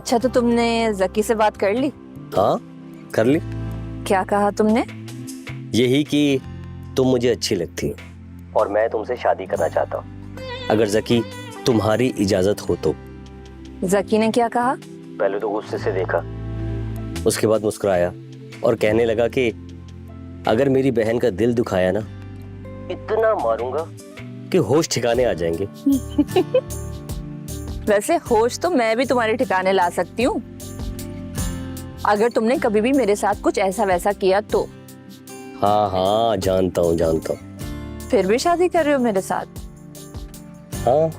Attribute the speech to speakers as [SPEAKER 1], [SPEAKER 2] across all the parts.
[SPEAKER 1] अच्छा, तो तुमने जकी से बात कर ली?
[SPEAKER 2] हाँ, कर ली।
[SPEAKER 1] क्या कहा तुमने?
[SPEAKER 2] यही कि तुम मुझे अच्छी लगती हो और मैं तुमसे शादी करना चाहता हूँ, अगर जकी तुम्हारी इजाजत हो तो।
[SPEAKER 1] जकी ने क्या कहा?
[SPEAKER 2] पहले तो गुस्से से देखा, उसके बाद मुस्कुराया और कहने लगा कि अगर मेरी बहन का दिल दुखाया ना, इतना मारूंगा कि होश ठिकाने आ जाएंगे।
[SPEAKER 1] वैसे होश तो मैं भी तुम्हारे ठिकाने ला सकती हूँ, अगर तुमने कभी भी मेरे साथ कुछ ऐसा वैसा किया तो।
[SPEAKER 2] हाँ हाँ, जानता हूँ जानता हूँ।
[SPEAKER 1] फिर भी शादी कर रहे हो मेरे साथ?
[SPEAKER 2] हाँ।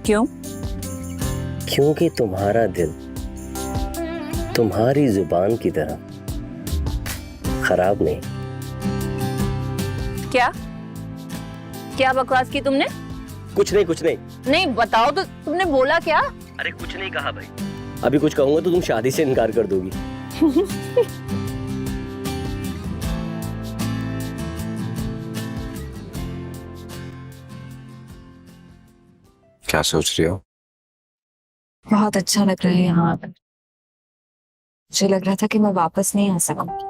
[SPEAKER 1] क्यों?
[SPEAKER 2] क्योंकि तुम्हारा दिल तुम्हारी जुबान की तरह खराब नहीं।
[SPEAKER 1] क्या क्या बकवास की तुमने?
[SPEAKER 2] कुछ नहीं कुछ नहीं।
[SPEAKER 1] नहीं बताओ तो, तुमने बोला क्या?
[SPEAKER 2] अरे कुछ नहीं कहा भाई, अभी कुछ कहूंगा तो तुम शादी से इनकार कर दोगी।
[SPEAKER 3] क्या सोच रही हो?
[SPEAKER 4] बहुत अच्छा लग रहा है यहाँ पर। मुझे लग रहा था कि मैं वापस नहीं आ सकूंगी।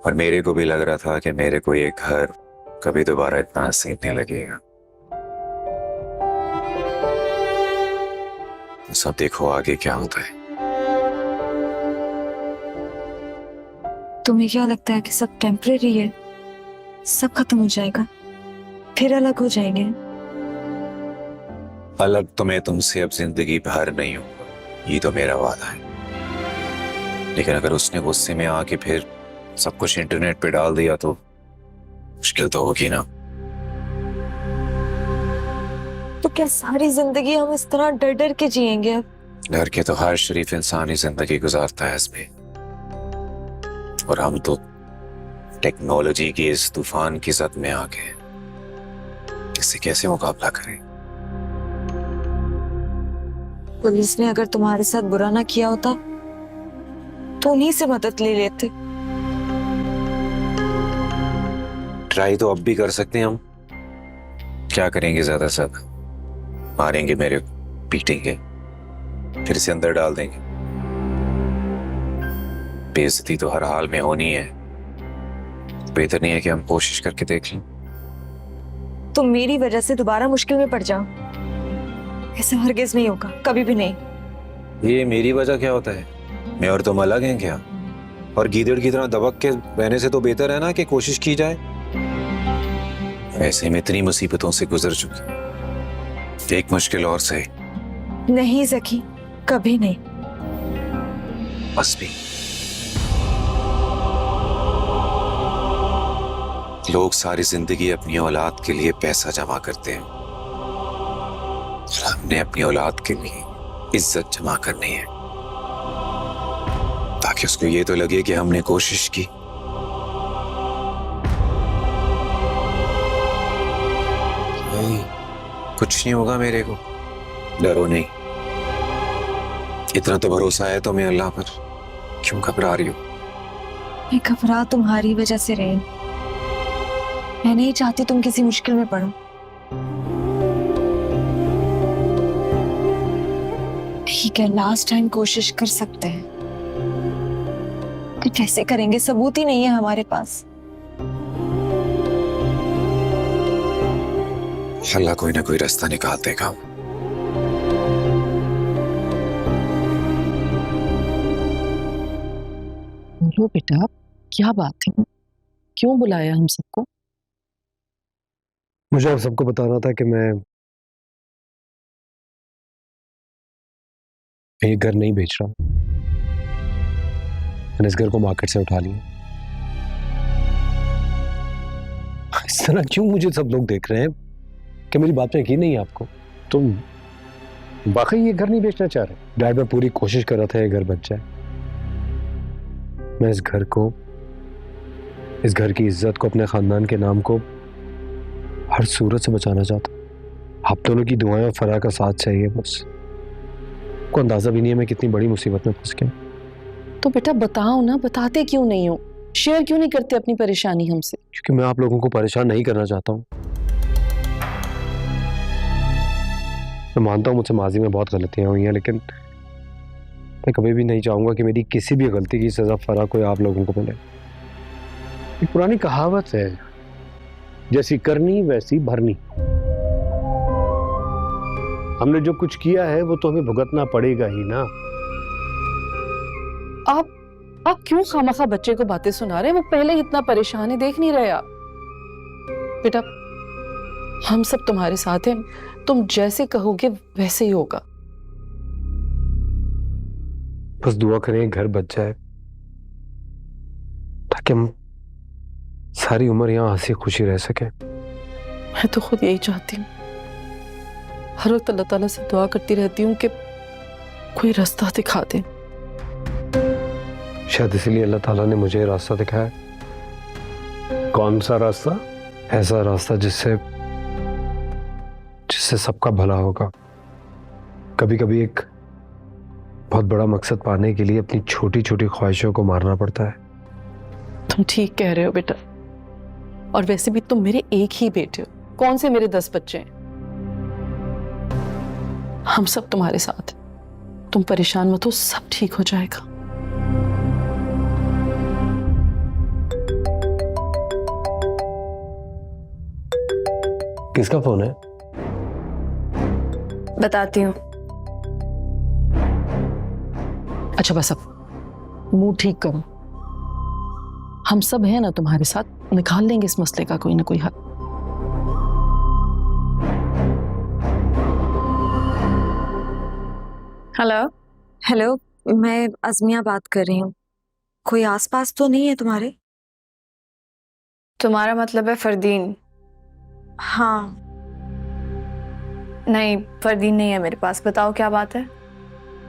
[SPEAKER 3] और मेरे को भी लग रहा था कि मेरे को ये घर कभी दोबारा इतना हसीन नहीं लगेगा। सब देखो आगे क्या होता है।
[SPEAKER 4] तुम्हें क्या लगता है कि सब टेम्परेरी है? सब खत्म हो जाएगा, फिर अलग हो जाएंगे।
[SPEAKER 3] अलग तो मैं तुमसे अब जिंदगी भर नहीं हूँ, ये तो मेरा वादा है। लेकिन अगर उसने गुस्से में आके फिर सब कुछ इंटरनेट पे डाल दिया तो मुश्किल तो होगी ना।
[SPEAKER 4] तो क्या सारी जिंदगी हम इस तरह डर डर के जिएंगे अब?
[SPEAKER 3] डर के तो हर शरीफ इंसान ही जिंदगी गुजारता है इसमें, और हम तो टेक्नोलॉजी की इस तूफान की जद में आ गए। इससे कैसे मुकाबला करें?
[SPEAKER 4] पुलिस ने अगर तुम्हारे साथ बुरा ना किया होता तो उन्हीं से मदद ले लेते।
[SPEAKER 3] ट्राई तो अब भी कर सकते हैं हम। क्या करेंगे? ज्यादा से ज्यादा मारेंगे, मेरे पीटेंगे, फिर से अंदर डाल देंगे। बेइज्जती तो हर हाल में होनी है। बेहतर नहीं है कि हम कोशिश करके देख लें?
[SPEAKER 4] तुम मेरी वजह से दोबारा मुश्किल में पड़ जाओ, ऐसा हरगिज नहीं होगा, कभी भी नहीं।
[SPEAKER 3] ये मेरी वजह क्या होता है? मैं और तुम अलग हैं क्या? और गीदड़ की तरह दबक के रहने से तो बेहतर है ना कि कोशिश की जाए। ऐसे में इतनी मुसीबतों से गुजर चुकी, एक मुश्किल और से।
[SPEAKER 4] नहीं जकी, कभी नहीं।
[SPEAKER 3] बस भी लोग सारी जिंदगी अपनी औलाद के लिए पैसा जमा करते हैं, और हमने अपनी औलाद के लिए इज्जत जमा करनी है, ताकि उसको ये तो लगे कि हमने कोशिश की। नहीं, कुछ नहीं होगा मेरे को, डरो नहीं। इतना तो भरोसा है तुम्हें अल्लाह पर, क्यों घबरा रही हो?
[SPEAKER 4] मैं घबरा तुम्हारी वजह से रही। मैं नहीं चाहती तुम किसी मुश्किल में पड़ो। ठीक है, लास्ट टाइम कोशिश कर सकते हैं, कि कैसे करेंगे? सबूत ही नहीं है हमारे पास।
[SPEAKER 3] अल्लाह कोई ना कोई रास्ता निकाल देगा।
[SPEAKER 5] बोलो बेटा, क्या बात है? क्यों बुलाया हम सबको?
[SPEAKER 6] मुझे आप सबको बताना था कि मैं ये घर नहीं बेच रहा। मैंने इस घर को मार्केट से उठा लिया। इस तरह क्यों मुझे सब लोग देख रहे हैं? कि मेरी बात में यकीन नहीं है आपको? तुम वाकई ये घर नहीं बेचना चाह रहे? डैड, मैं पूरी कोशिश कर रहा था ये घर बच जाए। मैं इस घर को, इस घर की इज्जत को, अपने खानदान के नाम को हर सूरत से बचाना चाहता हूं। आप दोनों की दुआएं और फराह का साथ चाहिए बस। को अंदाजा भी नहीं है मैं कितनी बड़ी मुसीबत में फंस गया।
[SPEAKER 5] तो बेटा बताओ ना, बताते क्यों नहीं हो? शेयर क्यों नहीं करते अपनी परेशानी हमसे?
[SPEAKER 6] क्योंकि मैं आप लोगों को परेशान नहीं करना चाहता हूं। मैं मानता हूँ मुझसे माजी में बहुत गलतियां हुई हैं, लेकिन मैं कभी भी नहीं चाहूंगा कि मेरी किसी भी गलती की सजा फरा कोई आप लोगों को मिले। एक पुरानी कहावत है, जैसी करनी वैसी भरनी। हमने जो कुछ किया है वो तो हमें भुगतना पड़ेगा ही ना।
[SPEAKER 5] आप क्यों खामखा बच्चे को बातें सुना रहे हैं? वो पहले ही इतना परेशान है, देख नहीं रहे आप? बेटा, हम सब तुम्हारे साथ हैं, तुम जैसे कहोगे वैसे ही होगा।
[SPEAKER 6] बस दुआ करें घर बच जाए, ताकि हम सारी उम्र यहाँ हंसी खुशी रह सके।
[SPEAKER 5] मैं तो खुद यही चाहती हूँ, हर वक्त अल्लाह ताला से दुआ करती रहती हूँ कि कोई रास्ता दिखा दे।
[SPEAKER 6] शायद इसीलिए अल्लाह ताला ने मुझे रास्ता दिखाया। कौन सा रास्ता? ऐसा रास्ता जिससे सबका भला होगा। कभी कभी एक बहुत बड़ा मकसद पाने के लिए अपनी छोटी छोटी ख्वाहिशों को मारना पड़ता है।
[SPEAKER 5] तुम ठीक कह रहे हो बेटा, और वैसे भी तुम मेरे एक ही बेटे हो, कौन से मेरे 10 बच्चे हैं। हम सब तुम्हारे साथ हैं, तुम परेशान मत हो, सब ठीक हो जाएगा।
[SPEAKER 6] किसका फोन है?
[SPEAKER 7] बताती हूँ।
[SPEAKER 5] अच्छा बस अब मुंह ठीक करो, हम सब हैं ना तुम्हारे साथ, निकाल लेंगे इस मसले का कोई ना कोई हल।
[SPEAKER 7] हेलो।
[SPEAKER 4] हेलो, मैं अज़मिया बात कर रही हूँ। कोई आसपास तो नहीं है तुम्हारे?
[SPEAKER 7] तुम्हारा मतलब है फरदीन?
[SPEAKER 4] हाँ।
[SPEAKER 7] नहीं, फरदीन नहीं है मेरे पास। बताओ क्या बात है?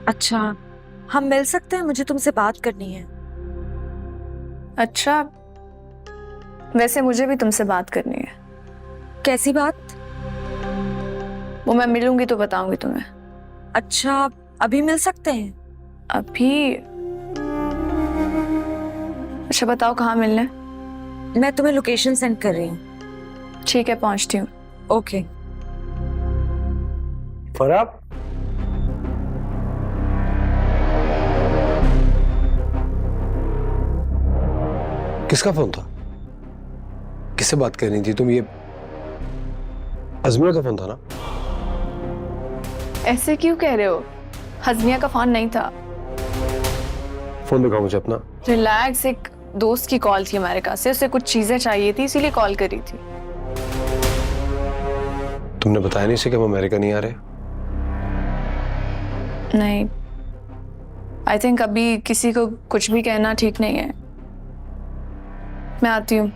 [SPEAKER 4] अच्छा, हम मिल सकते हैं? मुझे तुमसे बात करनी है।
[SPEAKER 7] अच्छा, वैसे मुझे भी तुमसे बात करनी है।
[SPEAKER 4] कैसी बात?
[SPEAKER 7] वो मैं मिलूंगी तो बताऊंगी तुम्हें।
[SPEAKER 4] अच्छा, अभी मिल सकते हैं?
[SPEAKER 7] अभी? अच्छा बताओ कहाँ मिलना है?
[SPEAKER 4] मैं तुम्हें लोकेशन सेंड कर रही हूँ।
[SPEAKER 7] ठीक है, पहुंचती हूँ।
[SPEAKER 4] ओके।
[SPEAKER 6] फराब, किसका फोन था? किससे बात करनी थी तुम? ये अज़मिया का फोन था ना?
[SPEAKER 7] ऐसे क्यों कह रहे हो? हज़मिया का फोन नहीं था।
[SPEAKER 6] फोन दिखाओ मुझे अपना।
[SPEAKER 7] रिलैक्स, एक दोस्त की कॉल थी अमेरिका से, उसे कुछ चीजें चाहिए थी इसीलिए कॉल करी थी।
[SPEAKER 6] तुमने बताया नहीं इसे कि हम अमेरिका नहीं आ रहे?
[SPEAKER 7] नहीं, आई थिंक अभी किसी को कुछ भी कहना ठीक नहीं है। मैं आती हूँ।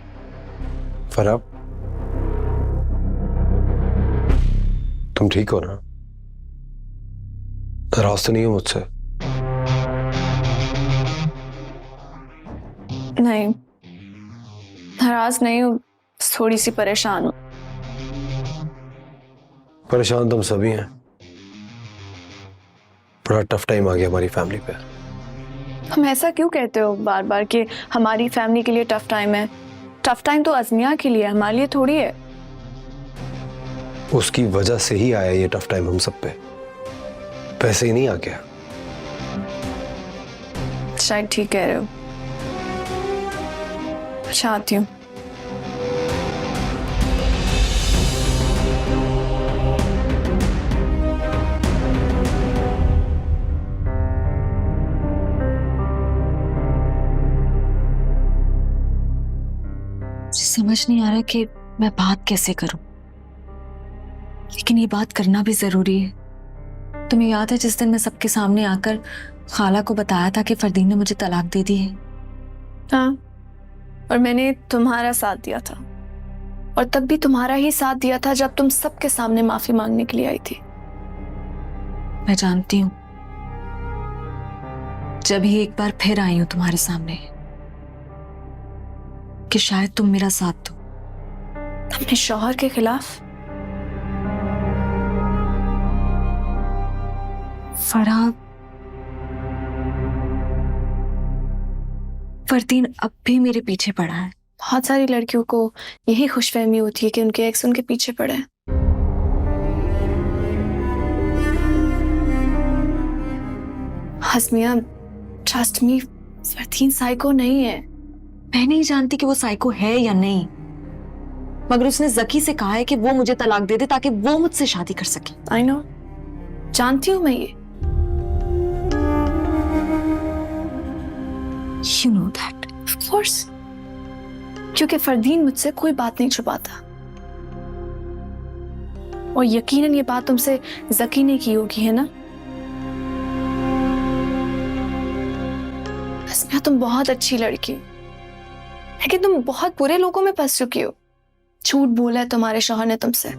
[SPEAKER 6] फराब, तुम ठीक हो ना? नाराज तो नहीं हो मुझसे?
[SPEAKER 7] नहीं, नाराज नहीं हूँ, थोड़ी सी परेशान हूँ।
[SPEAKER 6] परेशान तुम सभी हैं। बड़ा टफ टाइम आ गया हमारी फैमिली पे।
[SPEAKER 7] हम ऐसा क्यों कहते हो बार बार कि हमारी फैमिली के लिए टफ टाइम है? टफ टाइम तो अज़मिया के लिए, हमारे लिए थोड़ी है।
[SPEAKER 6] उसकी वजह से ही आया ये टफ टाइम हम सब पे, पैसे ही नहीं आ गया।
[SPEAKER 7] शायद ठीक कह रहे हो। अच्छा, आती हूँ।
[SPEAKER 4] समझ नहीं आ रहा कि मैं बात कैसे करूं, लेकिन ये बात करना भी जरूरी है। तुम्हें याद है जिस दिन मैं सबके सामने आकर खाला को बताया था कि फरदीन ने मुझे तलाक दे दी है?
[SPEAKER 7] हाँ, और मैंने तुम्हारा साथ दिया था, और तब भी तुम्हारा ही साथ दिया था जब तुम सबके सामने माफी मांगने के लिए आई थी।
[SPEAKER 4] मैं जानती हूँ, जब ही एक बार फिर आई हूं तुम्हारे सामने कि शायद तुम मेरा साथ दो।
[SPEAKER 7] अपने शौहर के खिलाफ?
[SPEAKER 4] फराब, फरदीन अब भी मेरे पीछे पड़ा है।
[SPEAKER 7] बहुत सारी लड़कियों को यही खुशफहमी होती है कि उनके एक्स उनके पीछे पड़े हैं। हसमिया, ट्रस्ट मी, फरदीन साइको नहीं है।
[SPEAKER 4] मैं नहीं जानती कि वो साइको है या नहीं, मगर उसने जकी से कहा है कि वो मुझे तलाक दे दे ताकि वो मुझसे शादी कर सके।
[SPEAKER 7] आई नो, जानती हूँ मैं ये।
[SPEAKER 4] You know that.
[SPEAKER 7] Of course, क्योंकि फरदीन मुझसे कोई बात नहीं छुपाता, और यकीनन ये बात तुमसे जकी ने की होगी, है ना? हसमिया, तुम बहुत अच्छी लड़की, लेकिन तुम बहुत बुरे लोगों में फंस चुकी हो। झूठ बोला है तुम्हारे शौहर ने तुमसे।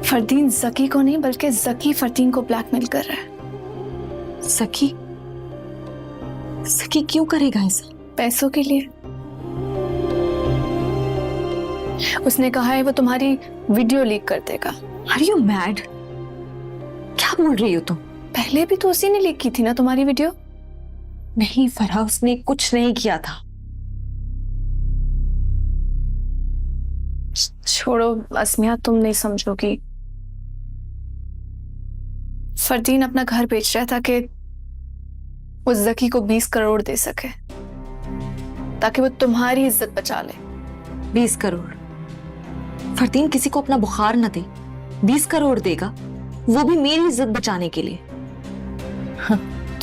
[SPEAKER 7] फरदीन जकी को नहीं, बल्कि जकी फरदीन को ब्लैकमेल कर रहा है।
[SPEAKER 4] सकी सकी क्यों करेगा ऐसा?
[SPEAKER 7] पैसों के लिए। उसने कहा है वो तुम्हारी वीडियो लीक कर देगा।
[SPEAKER 4] Are you mad? क्या बोल रही हो तुम?
[SPEAKER 7] पहले भी तो उसी ने लीक की थी ना तुम्हारी वीडियो।
[SPEAKER 4] नहीं फराह, उसने कुछ नहीं किया था।
[SPEAKER 7] छोड़ो असमिया, तुम नहीं समझोगी। फरदीन अपना घर बेच रहा था कि वो जकी को 20 करोड़ दे सके, ताकि वो तुम्हारी इज्जत बचा ले।
[SPEAKER 4] 20 करोड़? फरदीन किसी को अपना बुखार न दे, 20 करोड़ देगा, वो भी मेरी इज्जत बचाने के लिए।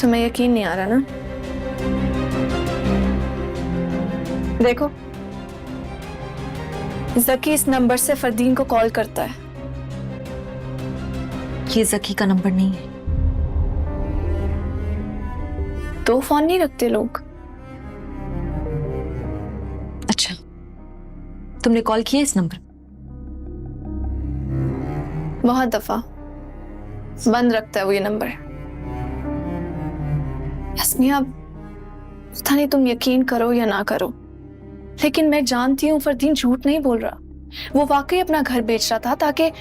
[SPEAKER 7] तुम्हें यकीन नहीं आ रहा ना? देखो, जकी इस नंबर से फरदीन को कॉल करता है।
[SPEAKER 4] ये जकी का नंबर नहीं है।
[SPEAKER 7] तो फोन नहीं रखते लोग।
[SPEAKER 4] अच्छा, तुमने कॉल किया इस नंबर?
[SPEAKER 7] बहुत दफा बंद रखता है वो ये नंबर। हसमिया, पता नहीं तुम यकीन करो या ना करो, लेकिन मैं जानती हूँ फरदीन झूठ नहीं बोल रहा। वो वाकई अपना घर बेच रहा था ताकि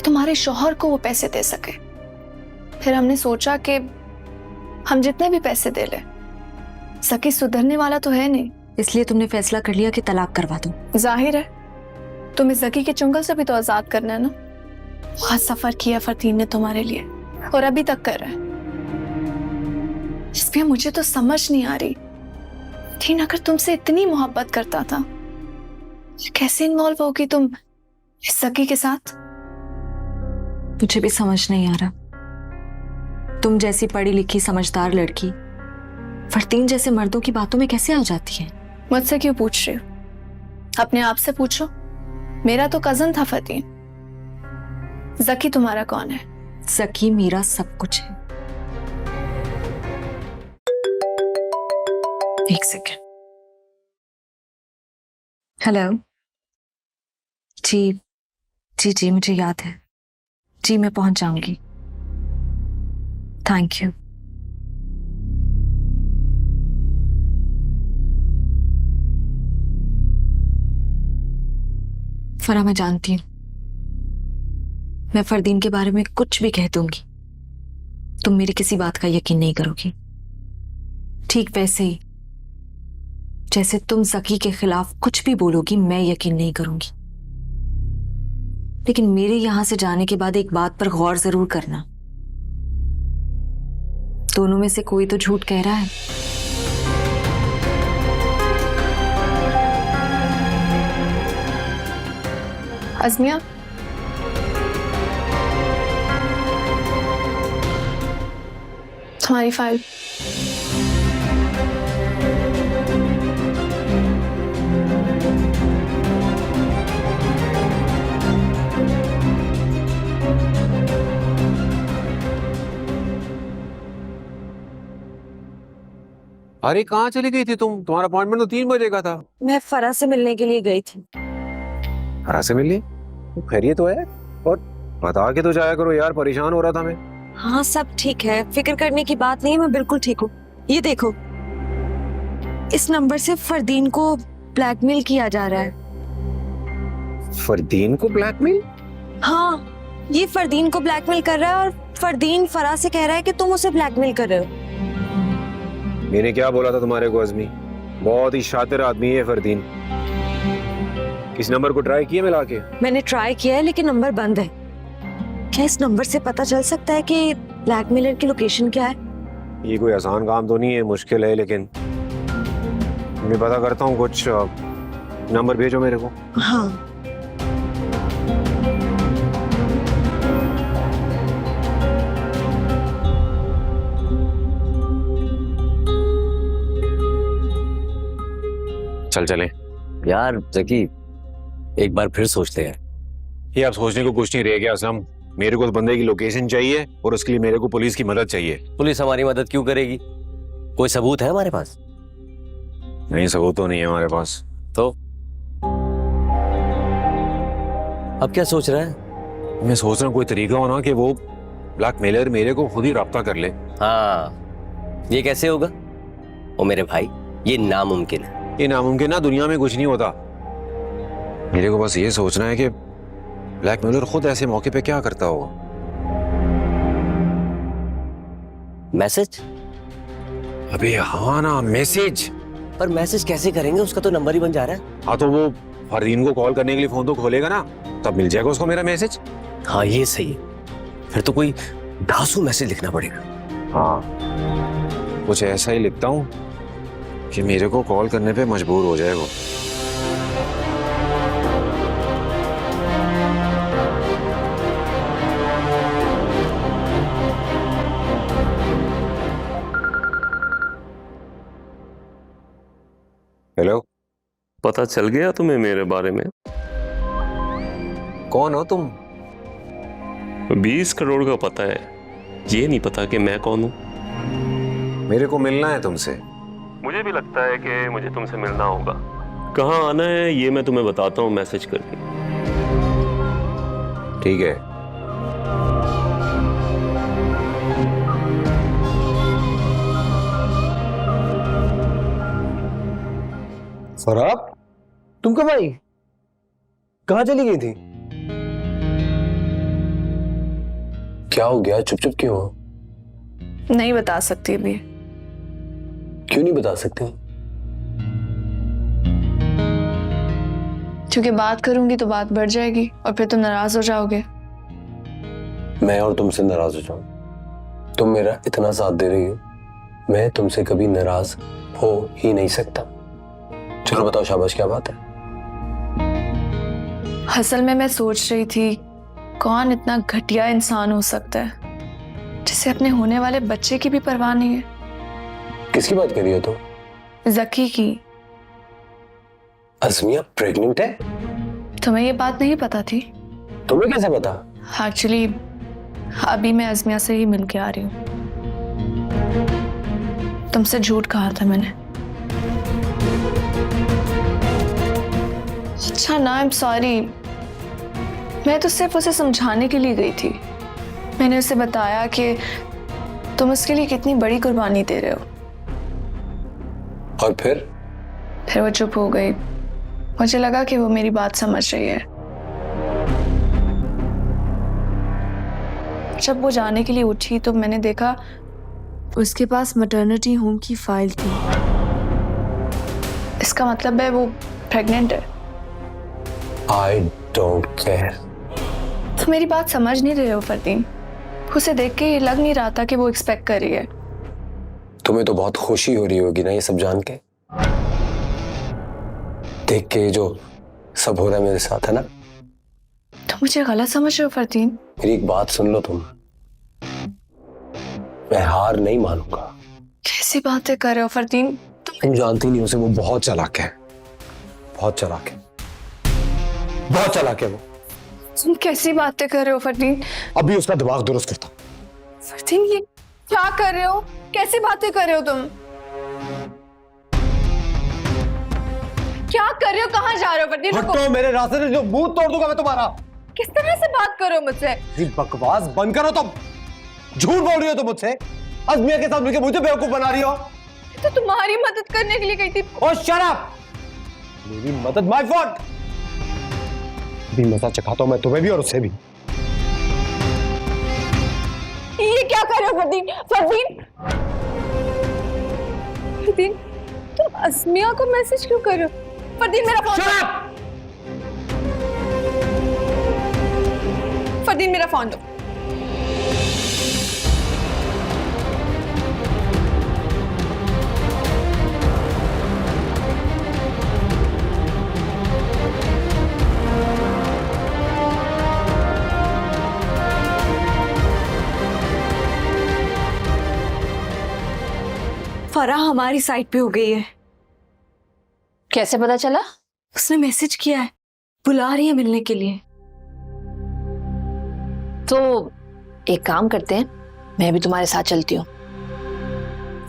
[SPEAKER 7] तुम्हारे शौहर को वो पैसे दे सके। फिर हमने सोचा कि हम जितने भी पैसे दे ले, सकी सुधरने वाला तो है नहीं,
[SPEAKER 4] इसलिए तुमने फैसला कर लिया कि तलाक करवा दो।
[SPEAKER 7] जाहिर है तुम्हें जकी के चुंगल से भी तो आजाद करना है ना। बहुत सफर किया फरदीन ने तुम्हारे लिए, और अभी तक कर रहा है। इसमें मुझे तो समझ नहीं आ रही, फरदीन अगर तुमसे इतनी मोहब्बत करता था, कैसे इन्वॉल्व होगी तुम इस जकी के साथ?
[SPEAKER 4] मुझे भी समझ नहीं आ रहा। तुम जैसी पढ़ी लिखी समझदार लड़की फरदीन जैसे मर्दों की बातों में कैसे आ जाती है?
[SPEAKER 7] मुझसे क्यों पूछ रही हो? अपने आप से पूछो। मेरा तो कजन था फरदीन। जकी तुम्हारा कौन है?
[SPEAKER 4] जकी मेरा सब कुछ है। एक सेकेंड। हेलो। जी जी जी, मुझे याद है जी, मैं पहुंच जाऊंगी। Thank you. फरा, मैं जानती हूं मैं फरदीन के बारे में कुछ भी कह दूंगी, तुम मेरी किसी बात का यकीन नहीं करोगी। ठीक वैसे ही जैसे तुम जकी के खिलाफ कुछ भी बोलोगी, मैं यकीन नहीं करूंगी। लेकिन मेरे यहां से जाने के बाद एक बात पर गौर जरूर करना, दोनों में से कोई तो झूठ कह रहा है।
[SPEAKER 7] अज़मिया, तुम्हारी फाइल।
[SPEAKER 6] अरे कहाँ चली गई थी तुम? तुम्हारा अपॉइंटमेंट तो 3 बजे का था।
[SPEAKER 4] मैं फरा से मिलने के लिए गई थी।
[SPEAKER 6] फरा से मिली? खैरियत तो है? और बता के तो जाया करो यार, परेशान हो रहा था मैं।
[SPEAKER 4] हाँ सब ठीक है, फिक्र करने की बात नहीं है, मैं बिल्कुल ठीक हूँ। ये देखो, इस नंबर से फरदीन को ब्लैकमेल किया जा रहा है।
[SPEAKER 6] फरदीन को ब्लैकमेल?
[SPEAKER 4] हाँ, ये फरदीन को ब्लैकमेल कर रहा है और फरदीन फरा से कह रहा है कि तुम उसे ब्लैकमेल कर रहे हो।
[SPEAKER 6] मैंने क्या बोला था तुम्हारे को अज़मी? बहुत ही शातिर आदमी है फरदीन। इस नंबर को ट्राई किया मिला के?
[SPEAKER 4] मैंने ट्राई किया है लेकिन नंबर बंद है। क्या इस नंबर से पता चल सकता है कि ब्लैकमेलर की लोकेशन क्या है?
[SPEAKER 3] ये कोई आसान काम तो नहीं है, मुश्किल है, लेकिन मैं पता करता हूँ। कुछ नंबर भेजो मेरे को।
[SPEAKER 4] हाँ।
[SPEAKER 3] चल चले।
[SPEAKER 2] यार जकी, एक बार फिर सोचते हैं।
[SPEAKER 3] ये अब सोचने को कुछ नहीं रह गया असलम। मेरे को उस बंदे की लोकेशन चाहिए और उसके लिए मेरे को पुलिस की मदद चाहिए।
[SPEAKER 2] पुलिस हमारी मदद क्यों करेगी? कोई सबूत है हमारे पास?
[SPEAKER 3] नहीं, सबूत तो नहीं है हमारे पास।
[SPEAKER 2] तो अब क्या सोच रहा है?
[SPEAKER 3] मैं सोच रहा हूँ कोई तरीका हो ना कि वो ब्लैकमेलर मेरे को खुद ही रब्ता कर ले।
[SPEAKER 2] हाँ, ये कैसे होगा? ओ मेरे भाई, ये नामुमकिन है।
[SPEAKER 3] ये नामुमकिन ना, दुनिया में कुछ नहीं होता। मेरे को बस ये सोचना है कि ब्लैकमेलर खुद ऐसे मौके पे क्या करता होगा।
[SPEAKER 2] मैसेज?
[SPEAKER 3] अबे हाँ ना, मैसेज।
[SPEAKER 2] पर मैसेज कैसे करेंगे? उसका तो नंबर ही बन जा रहा है।
[SPEAKER 3] हाँ तो वो फरदीन को कॉल करने के लिए फोन तो खोलेगा ना, तब मिल जाएगा उसको मेरा मैसेज।
[SPEAKER 2] हाँ ये सही है। फिर तो कोई धांसू मैसेज लिखना पड़ेगा।
[SPEAKER 3] हाँ, कुछ ऐसा ही लिखता हूँ कि मेरे को कॉल करने पे मजबूर हो जाएगा। हेलो,
[SPEAKER 8] पता चल गया तुम्हें मेरे बारे में?
[SPEAKER 3] कौन हो तुम?
[SPEAKER 8] 20 करोड़ का पता है, ये नहीं पता कि मैं कौन हूँ।
[SPEAKER 3] मेरे को मिलना है तुमसे।
[SPEAKER 8] मुझे भी लगता है कि मुझे तुमसे मिलना होगा। कहाँ आना है ये मैं तुम्हें बताता हूँ मैसेज करके।
[SPEAKER 3] ठीक है।
[SPEAKER 6] सौरभ, तुम कब आई? कहाँ चली गई थी? क्या हो गया? चुप चुप क्यों हो?
[SPEAKER 7] नहीं बता सकती अभी।
[SPEAKER 6] क्यों नहीं बता सकती?
[SPEAKER 7] क्योंकि बात करूंगी तो बात बढ़ जाएगी और फिर तुम नाराज हो जाओगे।
[SPEAKER 6] मैं और तुमसे नाराज हो जाऊं? तुम मेरा इतना साथ दे रही हो, मैं तुमसे कभी नाराज हो ही नहीं सकता। चलो बताओ शाबाश, क्या बात है?
[SPEAKER 7] असल में मैं सोच रही थी कौन इतना घटिया इंसान हो सकता है जिसे अपने होने वाले बच्चे की भी परवाह नहीं है।
[SPEAKER 6] किसकी बात कर रही हो तुम?
[SPEAKER 7] जकी की।
[SPEAKER 6] अज़मिया प्रेग्नेंट है?
[SPEAKER 7] तुम्हें ये बात नहीं पता थी?
[SPEAKER 6] तुम्हें कैसे पता?
[SPEAKER 7] एक्चुअली अभी मैं अज़मिया से ही मिल के आ रही हूँ। तुमसे झूठ कहा था मैंने। अच्छा ना, आई एम सॉरी। मैं तो सिर्फ उसे समझाने के लिए गई थी। मैंने उसे बताया कि तुम उसके लिए कितनी बड़ी कुर्बानी दे रहे हो।
[SPEAKER 6] और फिर
[SPEAKER 7] वो चुप हो गई। मुझे लगा कि वो मेरी बात समझ रही है। जब वो जाने के लिए उठी तो मैंने देखा
[SPEAKER 4] उसके पास मैटरनिटी होम की फाइल थी।
[SPEAKER 7] इसका मतलब है वो प्रेग्नेंट है।
[SPEAKER 6] I don't care.
[SPEAKER 7] तो मेरी बात समझ नहीं रहे हो फरदीन? उसे देख के ये लग नहीं रहा था कि वो एक्सपेक्ट कर रही है।
[SPEAKER 6] तुम्हें तो बहुत खुशी हो रही होगी ना ये सब जान के, देख के जो सब हो रहा है मेरे साथ, है ना?
[SPEAKER 7] तो मुझे गलत समझ रहे हो फरदीन?
[SPEAKER 6] मेरी एक बात सुन लो तुम, मैं हार नहीं मानूंगा।
[SPEAKER 7] कैसी बातें कर रहे हो फरदीन?
[SPEAKER 6] तुम जानती नहीं उसे, वो बहुत चालाक है, बहुत चालाक है, बहुत चालाक है वो।
[SPEAKER 7] तुम कैसी बातें कर रहे हो फरदीन?
[SPEAKER 6] अभी उसका दिमाग दुरुस्त करता।
[SPEAKER 7] फरदीन ये क्या कर रहे हो? कैसी बातें कर रहे हो तुम? क्या कर रहे हो? कहाँ जा रहे हो फरदीन?
[SPEAKER 6] हटो मेरे रास्ते से, जो मुंह तोड़ दूंगा मैं तुम्हारा।
[SPEAKER 7] किस तरह से बात कर रहे हो मुझसे?
[SPEAKER 6] ये बकवास बंद करो तुम। झूठ बोल रही हो तुम मुझसे। अज़मिया के साथ मिलकर मुझे बेवकूफ बना रही हो।
[SPEAKER 7] तो तुम्हारी मदद करने के लिए गई थी।
[SPEAKER 6] ओह शट अप! मेरी मदद माय फॉल्ट। अभी मजा चखाता हूं मैं तुम्हें भी और उसे भी।
[SPEAKER 7] ये क्या कर रहे हो फरदीन? फरदीन, फरदीन, तुम अज़मिया को मैसेज क्यों कर रहे हो? फरदीन मेरा फोन दो। फरदीन मेरा फोन दो।
[SPEAKER 4] फराह हमारी साइड पे हो गई है।
[SPEAKER 1] कैसे पता चला?
[SPEAKER 4] उसने मैसेज किया है, बुला रही है मिलने के लिए।
[SPEAKER 1] तो एक काम करते हैं, मैं भी तुम्हारे साथ चलती हूँ।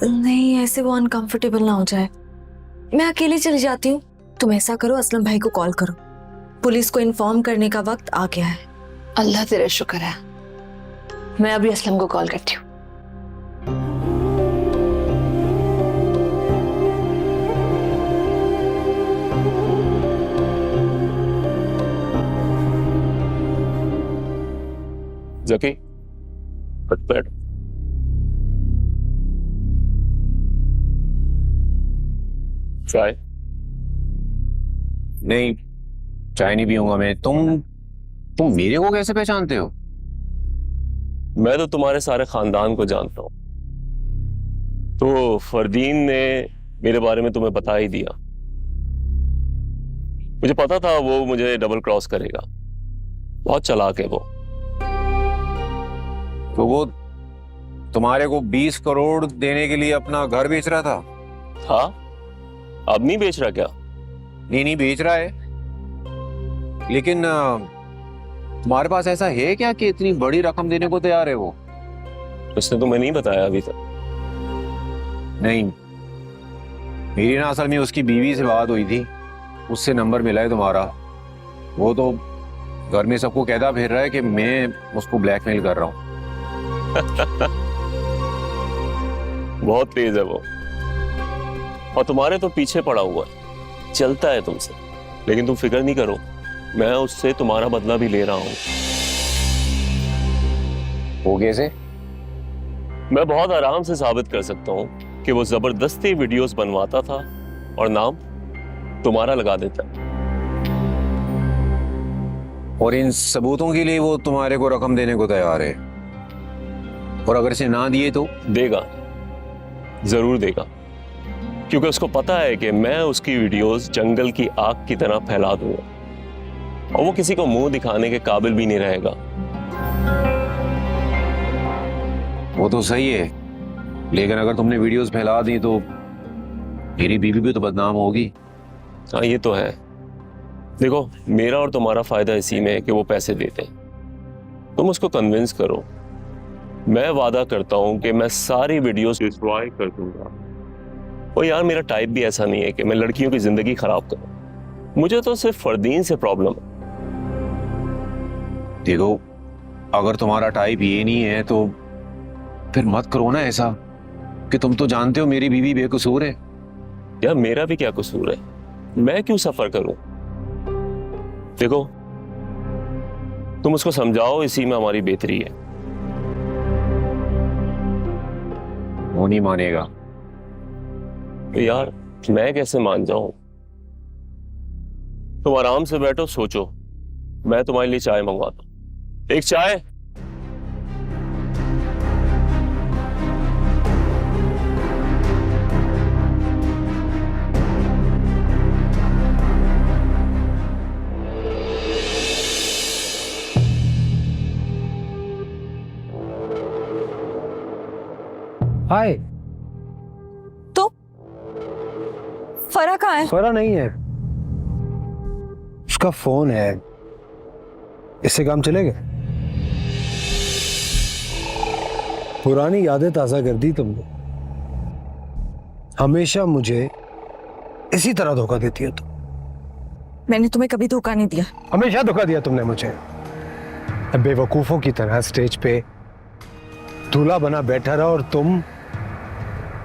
[SPEAKER 4] नहीं, ऐसे वो अनकंफर्टेबल ना हो जाए। मैं अकेले चली जाती हूँ। तुम ऐसा करो, असलम भाई को कॉल करो। पुलिस को इन्फॉर्म करने का वक्त आ गया है।
[SPEAKER 1] अल्लाह तेरा शुक्र है। मैं अभी असलम को कॉल करती हूँ।
[SPEAKER 8] जकी, बैठ। चाय?
[SPEAKER 3] नहीं, चाय नहीं पीऊंगा मैं। तुम मेरे को कैसे पहचानते हो?
[SPEAKER 8] मैं तो तुम्हारे सारे खानदान को जानता हूं। तो फरदीन ने मेरे बारे में तुम्हें बता ही दिया। मुझे पता था वो मुझे डबल क्रॉस करेगा। बहुत चालाक है वो।
[SPEAKER 3] तो वो तुम्हारे को 20 करोड़ देने के लिए अपना घर बेच रहा था?
[SPEAKER 8] हाँ, अब नहीं बेच रहा क्या?
[SPEAKER 3] नहीं बेच रहा है, लेकिन तुम्हारे पास ऐसा है क्या कि इतनी बड़ी रकम देने को तैयार है वो?
[SPEAKER 8] उसने तुम्हें नहीं बताया अभी तक?
[SPEAKER 3] नहीं, मेरी ना असल में उसकी बीवी से बात हुई थी, उससे नंबर मिला है तुम्हारा। वो तो घर में सबको कहता फिर रहा है कि मैं उसको ब्लैकमेल कर रहा हूँ।
[SPEAKER 8] बहुत तेज है वो, और तुम्हारे तो पीछे पड़ा हुआ है, चलता है तुमसे। लेकिन तुम फिक्र नहीं करो, मैं उससे तुम्हारा बदला भी ले रहा हूं।
[SPEAKER 3] वो कैसे?
[SPEAKER 8] मैं बहुत आराम से साबित कर सकता हूं कि वो जबरदस्ती वीडियोस बनवाता था और नाम तुम्हारा लगा देता।
[SPEAKER 3] और इन सबूतों के लिए वो तुम्हारे को रकम देने को तैयार है, और अगर इसे ना दिए तो?
[SPEAKER 8] देगा, जरूर देगा, क्योंकि उसको पता है कि मैं उसकी वीडियोस जंगल की आग की तरह फैला दूंगा और वो किसी को मुंह दिखाने के काबिल भी नहीं रहेगा।
[SPEAKER 3] वो तो सही है, लेकिन अगर तुमने वीडियोस फैला दी तो मेरी बीवी भी तो बदनाम होगी।
[SPEAKER 8] हाँ, ये तो है। देखो, मेरा और तुम्हारा फायदा इसी में है कि वो पैसे देते हैं। तुम उसको कन्विंस करो। मैं वादा करता हूं कि मैं सारी वीडियोस डिस्ट्रॉय कर दूंगा। और यार, मेरा टाइप भी ऐसा नहीं है कि मैं लड़कियों की जिंदगी खराब करूं। मुझे तो सिर्फ फरदीन से प्रॉब्लम है।
[SPEAKER 3] देखो, अगर तुम्हारा टाइप ये नहीं है तो फिर मत करो ना ऐसा, कि तुम तो जानते हो मेरी बीवी बेकसूर है।
[SPEAKER 8] यार, मेरा भी क्या कसूर है? मैं क्यों सफर करूं? देखो, तुम उसको समझाओ, इसी में हमारी बेहतरी है।
[SPEAKER 3] वो नहीं मानेगा।
[SPEAKER 8] यार, मैं कैसे मान जाऊं? तुम आराम से बैठो, सोचो। मैं तुम्हारे लिए चाय मंगवाता हूं। एक चाय।
[SPEAKER 6] हाय।
[SPEAKER 4] तो फराह कहाँ है?
[SPEAKER 6] फराह नहीं है, उसका फोन है। इससे काम चलेगा? पुरानी यादें ताजा कर दी तुमने। हमेशा मुझे इसी तरह धोखा देती है तुम।
[SPEAKER 4] मैंने तुम्हें कभी धोखा नहीं दिया।
[SPEAKER 6] हमेशा धोखा दिया तुमने मुझे। बेवकूफों की तरह स्टेज पे दूल्हा बना बैठा रहा और तुम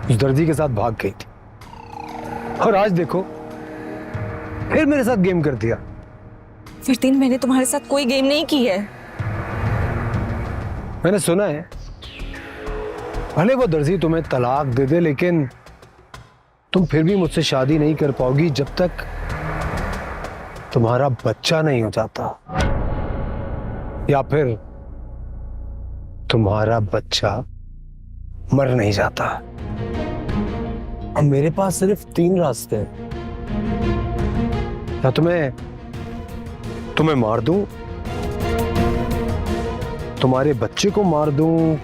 [SPEAKER 6] उस दर्जी के साथ भाग गई थी। और आज देखो, फिर मेरे साथ गेम कर दिया।
[SPEAKER 4] फरदीन, मैंने तुम्हारे साथ कोई गेम नहीं की है।
[SPEAKER 6] मैंने सुना है, भले वो दर्जी तुम्हें तलाक दे दे, लेकिन तुम फिर भी मुझसे शादी नहीं कर पाओगी जब तक तुम्हारा बच्चा नहीं हो जाता, या फिर तुम्हारा बच्चा मर नहीं जाता। अब मेरे पास सिर्फ 3 रास्ते हैं। या तुम्हें मार दूं, तुम्हारे बच्चे को मार दूं,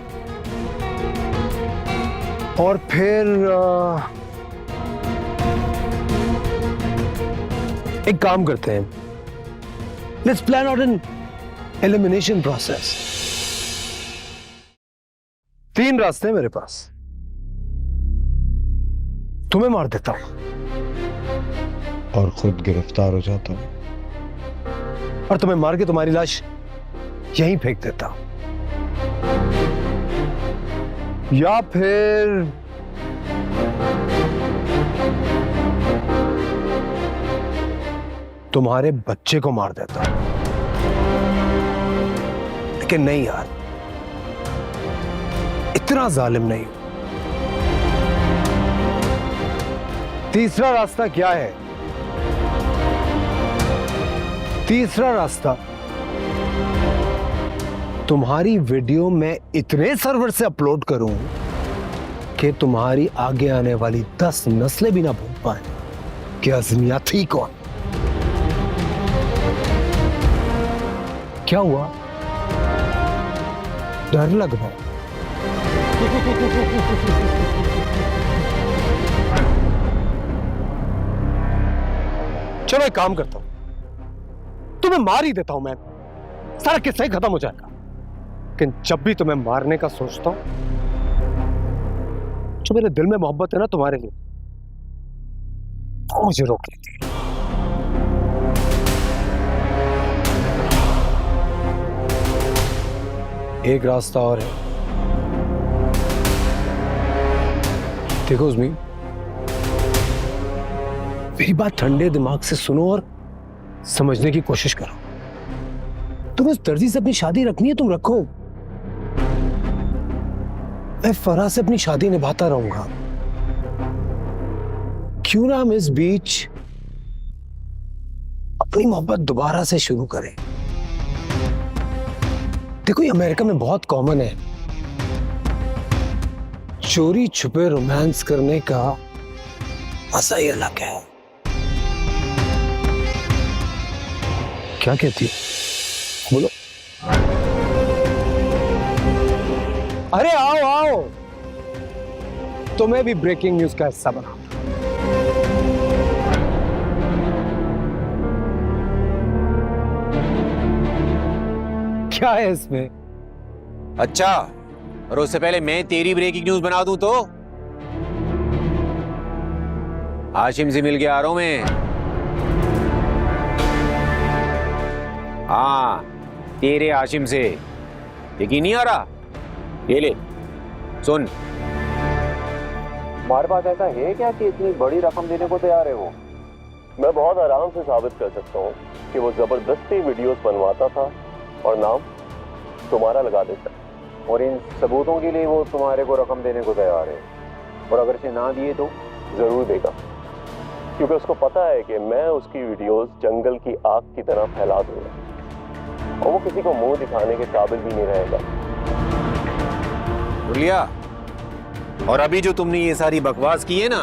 [SPEAKER 6] और फिर एक काम करते हैं, let's plan out an elimination process. 3 रास्ते हैं मेरे पास। तुम्हें मार देता हूं और खुद गिरफ्तार हो जाता हूं, और तुम्हें मार के तुम्हारी लाश यहीं फेंक देता हूं, या फिर तुम्हारे बच्चे को मार देता हूं। लेकिन नहीं यार, इतना जालिम नहीं। तीसरा रास्ता क्या है? तीसरा रास्ता, तुम्हारी वीडियो मैं इतने सर्वर से अपलोड करूं कि तुम्हारी आगे आने वाली 10 नस्लें भी ना भूल पाए कि अज़मिया थी कौन। क्या हुआ? डर लग रहा है? चलो एक काम करता हूं, तुम्हें मार ही देता हूं मैं, सारा किस्सा ही खत्म हो जाएगा। लेकिन जब भी तुम्हें मारने का सोचता हूं, जो मेरे दिल में मोहब्बत है ना तुम्हारे लिए, वो मुझे रोक लेती है। एक रास्ता और है। देखो उस्मी, मेरी बात ठंडे दिमाग से सुनो और समझने की कोशिश करो। तुम इस दर्जी से अपनी शादी रखनी है, तुम रखो। मैं फराह से अपनी शादी निभाता रहूंगा। क्यों ना हम इस बीच अपनी मोहब्बत दोबारा से शुरू करें। देखो ये अमेरिका में बहुत कॉमन है, चोरी छुपे रोमांस करने का मजा ही अलग है। क्या कहती हो? बोलो। अरे आओ आओ, तुम्हें भी ब्रेकिंग न्यूज का हिस्सा बना। क्या है इसमें?
[SPEAKER 3] अच्छा, और उससे पहले मैं तेरी ब्रेकिंग न्यूज बना दूं तो? हाशिम से मिल के आ रहा हूं मैं। हाँ, तेरे हाशिम से। यकीन नहीं आ रहा? ये ले, सुन।
[SPEAKER 8] हमारे पास ऐसा है क्या कि इतनी बड़ी रकम देने को तैयार है वो? मैं बहुत आराम से साबित कर सकता हूँ कि वो जबरदस्ती वीडियोस बनवाता था और नाम तुम्हारा लगा देता, और इन सबूतों के लिए वो तुम्हारे को रकम देने को तैयार है। और अगर इसे ना दिए तो जरूर देगा, क्योंकि उसको पता है कि मैं उसकी वीडियोस जंगल की आग की तरह फैला दूंगा और वो किसी को मुंह दिखाने के काबिल भी नहीं रहेगा।
[SPEAKER 3] लिया। और अभी जो तुमने ये सारी बकवास की है ना,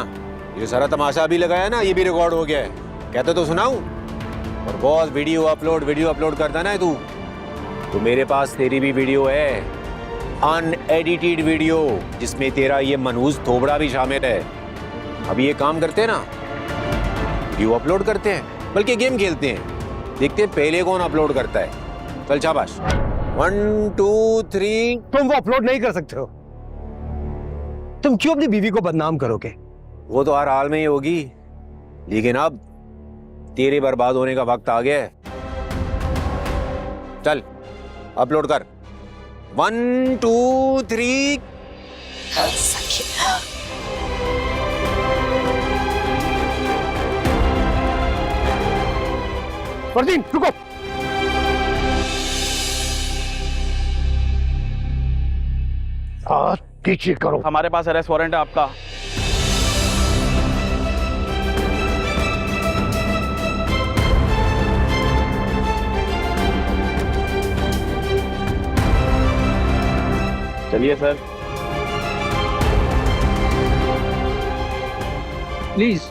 [SPEAKER 3] ये सारा तमाशा भी लगाया ना, ये भी रिकॉर्ड हो गया है। कहते तो सुनाऊं? और बहुत वीडियो अपलोड करता ना तू, तो मेरे पास तेरी भी वीडियो है, अनएडिटेड वीडियो, जिसमें तेरा ये मनहूस थोबड़ा भी शामिल है। अभी ये काम करते हैं ना, वीडियो अपलोड करते हैं, बल्कि गेम खेलते हैं, देखते हैं पहले कौन अपलोड करता है। चल शाबाश, 1 2 3।
[SPEAKER 6] तुम वो अपलोड नहीं कर सकते हो। तुम क्यों अपनी बीवी को बदनाम करोगे?
[SPEAKER 3] वो तो हर हाल में ही होगी, लेकिन अब तेरे बर्बाद होने का वक्त आ गया है। चल अपलोड कर। 1 2 3।
[SPEAKER 6] फरदीन रुको। पीछे करो।
[SPEAKER 9] हमारे पास अरेस्ट वारंट है आपका। चलिए सर, प्लीज।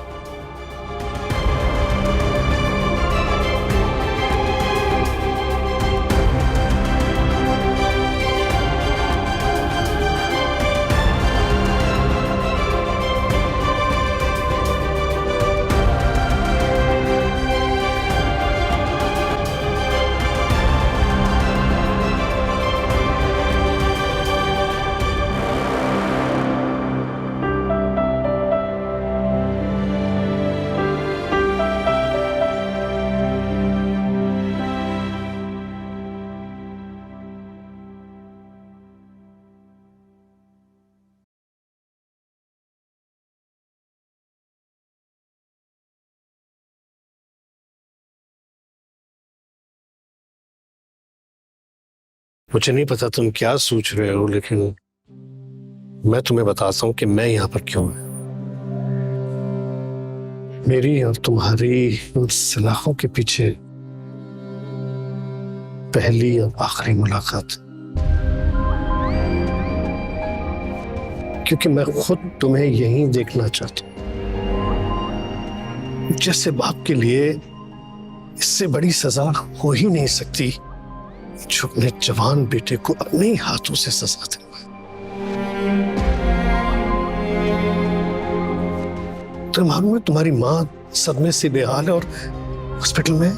[SPEAKER 6] मुझे नहीं पता तुम क्या सोच रहे हो, लेकिन मैं तुम्हें बताता हूं कि मैं यहां पर क्यों हूं। मेरी और तुम्हारी उन सलाखों के पीछे पहली और आखिरी मुलाकात, क्योंकि मैं खुद तुम्हें यहीं देखना चाहता हूं। जैसे बाप के लिए इससे बड़ी सजा हो ही नहीं सकती जो अपने जवान बेटे को अपने ही हाथों से सजा दे। तो मालूम है तुम्हारी माँ सदमे से बेहाल है और हॉस्पिटल में।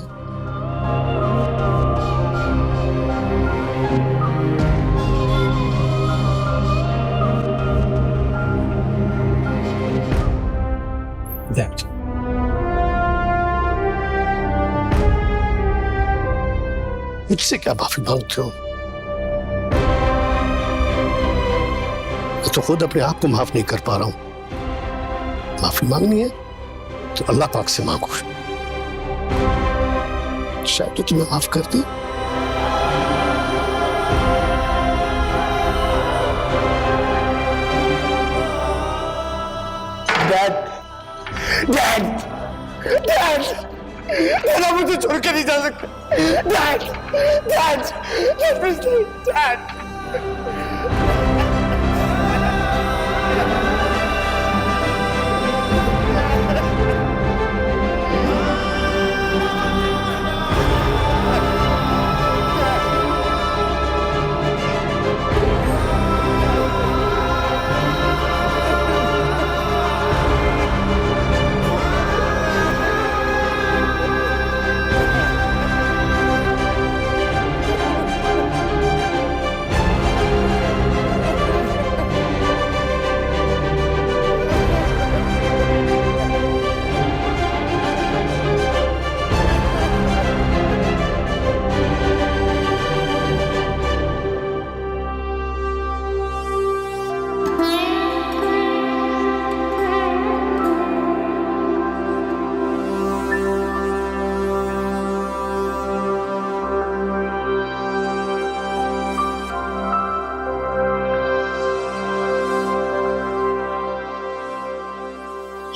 [SPEAKER 6] That. मुझसे क्या माफी मांगते हो? मैं तो खुद अपने आप को माफ नहीं कर पा रहा हूं। माफी मांगनी है तो अल्लाह पाक से मांगो, शायद तो तुम्हें माफ कर दी। डैड, डैड, डैड, डैड, आप मुझे छोड़ के नहीं जा सकते। डैड, डैड, डैड,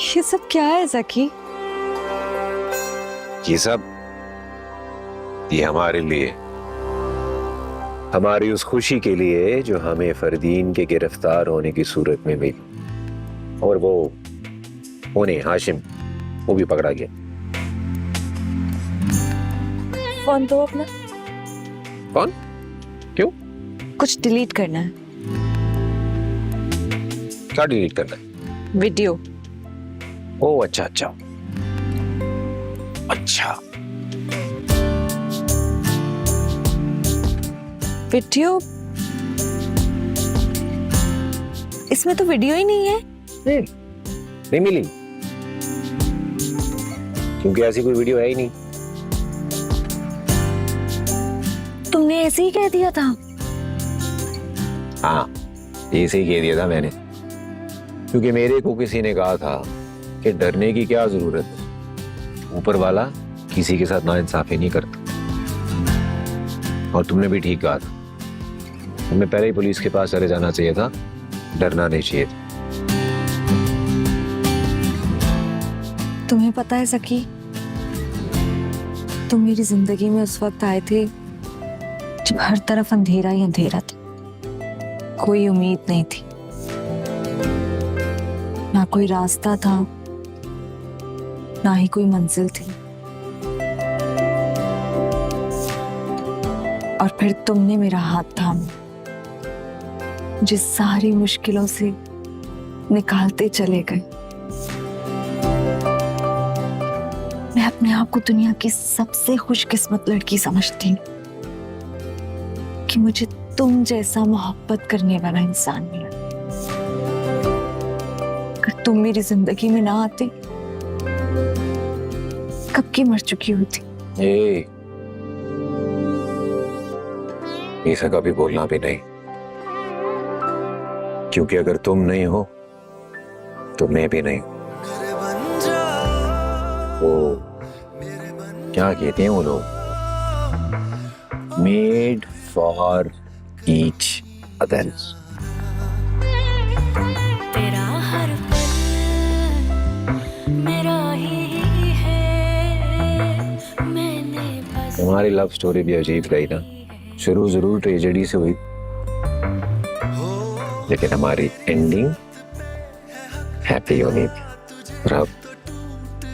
[SPEAKER 4] ये सब क्या है ज़की?
[SPEAKER 3] ये हमारे लिए, हमारी उस खुशी के लिए जो हमें फरदीन के गिरफ्तार होने की सूरत में मिली, और वो उन्हें हाशिम वो भी पकड़ा गया।
[SPEAKER 4] फोन दो अपना।
[SPEAKER 3] कौन? क्यों?
[SPEAKER 4] कुछ डिलीट करना है।
[SPEAKER 3] क्या डिलीट करना है?
[SPEAKER 4] वीडियो।
[SPEAKER 3] ओ अच्छा अच्छा अच्छा।
[SPEAKER 4] वीडियो? इसमें तो वीडियो ही नहीं है।
[SPEAKER 3] नहीं मिली, क्योंकि ऐसी कोई वीडियो है ही नहीं।
[SPEAKER 4] तुमने ऐसे ही कह दिया था।
[SPEAKER 3] हाँ, ऐसे ही कह दिया था मैंने, क्योंकि मेरे को किसी ने कहा था कि डरने की क्या जरूरत है, ऊपर वाला किसी के साथ नाइंसाफी नहीं करता। और तुमने भी ठीक कहा था, तुम्हें पहले ही पुलिस के पास चले जाना चाहिए था, डरना नहीं चाहिए था।
[SPEAKER 4] तुम्हें पता है ज़की, तुम मेरी जिंदगी में उस वक्त आए थे जब हर तरफ अंधेरा ही अंधेरा था, कोई उम्मीद नहीं थी, ना कोई रास्ता था, ना ही कोई मंजिल थी। और फिर तुमने मेरा हाथ थामा, जिस सारी मुश्किलों से निकालते चले गए। मैं अपने आप को दुनिया की सबसे खुशकिस्मत लड़की समझती हूँ कि मुझे तुम जैसा मोहब्बत करने वाला इंसान मिला। अगर तुम मेरी जिंदगी में ना आते, कब की मर चुकी होती।
[SPEAKER 3] ऐसा कभी बोलना भी नहीं, क्योंकि अगर तुम नहीं हो तो मैं भी नहीं। वो क्या कहते हैं वो लोग, मेड फॉर each other.
[SPEAKER 10] तेरा हर पल मेरा ही है, मैंने बस
[SPEAKER 3] हमारी लव स्टोरी भी अजीब गई ना, शुरू जरूर ट्रेजेडी से हुई, लेकिन हमारी एंडिंग हैप्पी होनी थी। और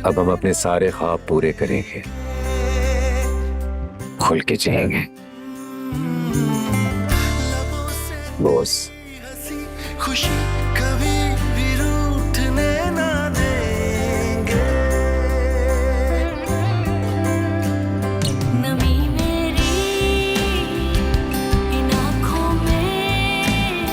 [SPEAKER 3] अब हम अपने सारे ख्वाब पूरे करेंगे, खुल के जिएंगे। बॉस
[SPEAKER 10] खुशी कभी